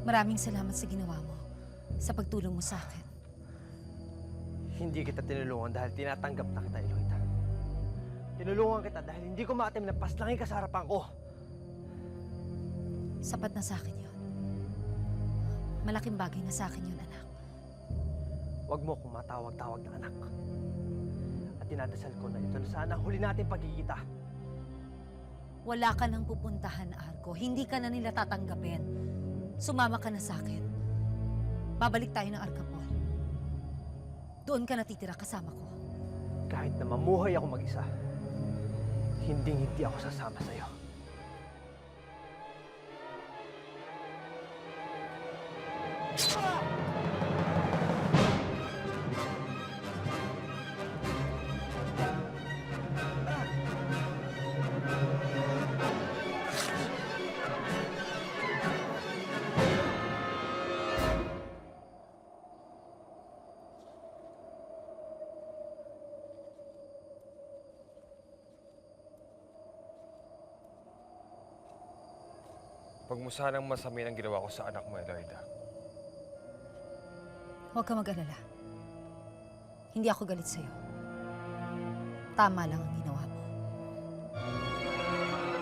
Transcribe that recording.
Maraming salamat sa ginawa mo, sa pagtulong mo sa akin. Hindi kita tinulungan dahil tinatanggap na kita, Eloida. Tinulungan kita dahil hindi ko maatim na paslangin ka sa harapan ko. Sapat na sa akin yun. Malaking bagay na sa akin yun, anak. Huwag mo akong matawag-tawag na anak. At tinadasal ko na ito na sana huli natin pagkikita. Wala ka nang pupuntahan, Argo. Hindi ka na nila tatanggapin. Sumama ka na sa akin. Babalik tayo ng Arcapol. Doon ka natitira kasama ko. Kahit na mamuhay ako mag-isa, hindi ako sasama sa'yo. Huwag mo sanang masamin ang ginawa ko sa anak mo, Eloida. Huwag ka mag-alala. Hindi ako galit sa'yo. Tama lang ang ginawa mo.